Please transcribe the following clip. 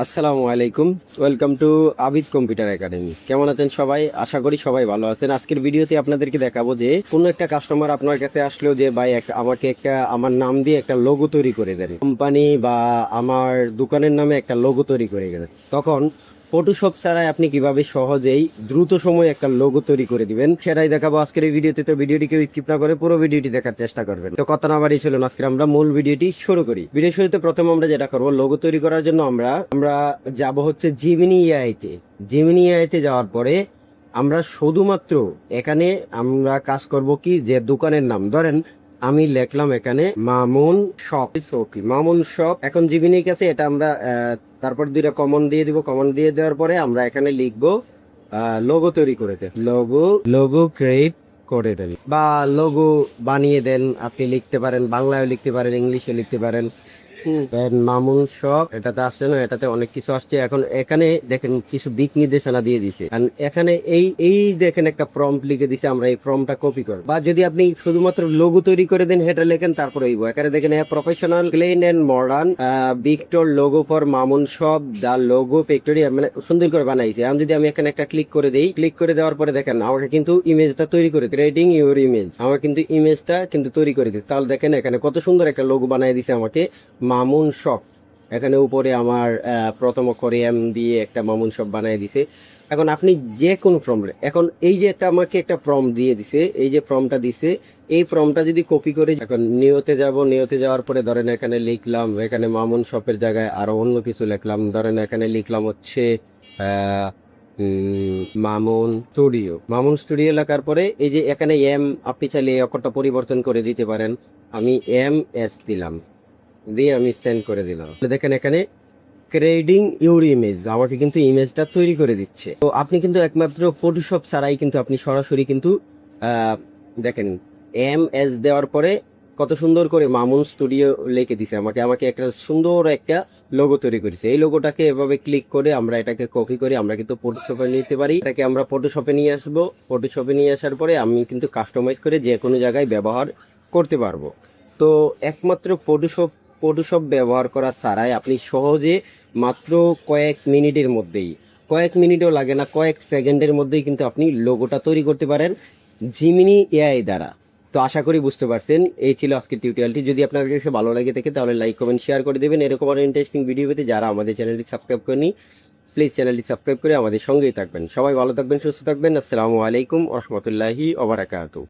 আসসালামু আলাইকুম। Welcome to Abid computer academy. কেমন আছেন সবাই? আশা করি সবাই ভালো আছেন। আজকের ভিডিওতে আপনাদেরকে দেখাবো যে কোনো একটা কাস্টমার আপনার কাছে আসলো যে ভাই আমাকে আমার নাম দিয়ে একটা লোগো তৈরি করে দেন, কোম্পানি বা আমার দোকানের নামে একটা লোগো তৈরি করে দেন। তখন ফটোশপ ছাড়াই আপনি কিভাবে সহজেই দ্রুত সময়ে একটা লোগো তৈরি করে দিবেন সেটাই দেখাবো আজকের এই ভিডিওতে। তো ভিডিওটি কেউ স্কিপ না করে পুরো ভিডিওটি দেখার চেষ্টা করবেন। তো কথা না বাড়িয়ে চলুন আজকে আমরা মূল ভিডিওটি শুরু করি। ভিডিও শুরুতে প্রথম আমরা যেটা করবো, লোগো তৈরি করার জন্য আমরা যাব হচ্ছে জিমিনি এআইতে। জিমিনি এআইতে যাওয়ার পরে আমরা শুধুমাত্র এখানে আমরা কাজ করব কি, যে দোকানের নাম ধরেন আমি লিখলাম এখানে মামুন শপ। ওকে, মামুন শপ। এখন জিমিনির কাছে এটা আমরা তারপর দুইটা কমন দিয়ে দিব। কমন দিয়ে দেওয়ার পরে আমরা এখানে লিখবো লোগো তৈরি করে দেন, লোগো লোগো ক্রিয়েট করে দেন বা লোগো বানিয়ে দেন। আপনি লিখতে পারেন, বাংলায় লিখতে পারেন, ইংলিশে লিখতে পারেন। মামুন শপ এটাতে আসছে না, এটাতে অনেক কিছু আসছে। এখন এখানে দেখেন কিছু দিক নির্দেশনা দিয়ে দিছে। এখানে এই এই দেখেন একটা প্রম্পট লিখে দিছে, আমরা এই প্রম্পটটা কপি করব। বা যদি আপনি শুধুমাত্র লোগো তৈরি করে দেন হেটা লেখেন, তারপরে হইব। এখানে দেখেন professional clean and modern vector logo for Mamun shop, the logo factory, মানে সুন্দর করে বানাইছে। এখন যদি আমি এখানে একটা ক্লিক করে দেই, ক্লিক করে দেওয়ার পরে দেখেন আমাকে কিন্তু ইমেজটা তৈরি করে ক্রিয়েটিং ইউর ইমেজ, আমার কিন্তু ইমেজটা কিন্তু তৈরি করে দিচ্ছে। তাহলে দেখেন এখানে কত সুন্দর একটা লোগো বানিয়ে দিছে আমাকে, মামুন শপ। এখানে উপরে আমার প্রথম অক্ষরে এম দিয়ে একটা মামুন শপ বানিয়ে দিছে। এখন আপনি যে কোনো প্রম্পট, এখন এই যে আমাকে একটা প্রম্পট দিয়ে দিছে, এই যে প্রম্পটটা দিছে, এই প্রম্পটটা যদি কপি করে এখন নিয়তে যাব, নিয়তে যাওয়ার পরে ধরেন এখানে লিখলাম, এখানে মামুন শপের জায়গায় আরো অন্য কিছু লিখলাম। ধরেন এখানে লিখলাম হচ্ছে মামুন স্টুডিও। মামুন স্টুডিও লেখার পরে এই যে এখানে এম, আপনি চাইলে এই অক্ষরটা পরিবর্তন করে দিতে পারেন। আমি এম এস দিলাম, দিয়ে আমি সেন্ড করে দিলাম। দেখেন এখানে ক্রিয়েটিং ইউর ইমেজ, আমাকে কিন্তু ইমেজটা তৈরি করে দিচ্ছে। তো আপনি কিন্তু একমাত্র ফটোশপ ছাড়াই কিন্তু আপনি সরাসরি কিন্তু দেখেন এম এস দেওয়ার পরে কত সুন্দর করে মামুন স্টুডিও লিখে দিছে আমাকে আমাকে একটা সুন্দর একটা লোগো তৈরি করেছে। এই লোগোটাকে এভাবে ক্লিক করে আমরা এটাকে কপি করে আমরা কিন্তু ফটোশপে নিতে পারি। এটাকে আমরা ফটোশপে নিয়ে আসবো। ফটোশপে নিয়ে আসার পরে আমি কিন্তু কাস্টমাইজ করে যে কোনো জায়গায় ব্যবহার করতে পারবো। তো একমাত্র ফটোশপ ব্যবহার করা ছাড়াই আপনি সহজে মাত্র কয়েক মিনিটের মধ্যেই, কয়েক মিনিটও লাগে না, কয়েক সেকেন্ডের মধ্যেই কিন্তু আপনি লোগোটা তৈরি করতে পারেন জিমিনি এআই দ্বারা। তো আশা করি বুঝতে পারছেন। এই ছিল আজকের টিউটোরিয়ালটি। যদি আপনাদের কাছে ভালো লাগে থাকে তাহলে লাইক কমেন্ট শেয়ার করে দেবেন। এরকম আরো ইন্টারেস্টিং ভিডিও পেতে যারা আমাদের চ্যানেলটি সাবস্ক্রাইব করেনি, প্লিজ চ্যানেলটি সাবস্ক্রাইব করে আমাদের সঙ্গেই থাকবেন। সবাই ভালো থাকবেন, সুস্থ থাকবেন। আসসালামু আলাইকুম ওয়া রাহমাতুল্লাহি ওয়া বারাকাতুহু।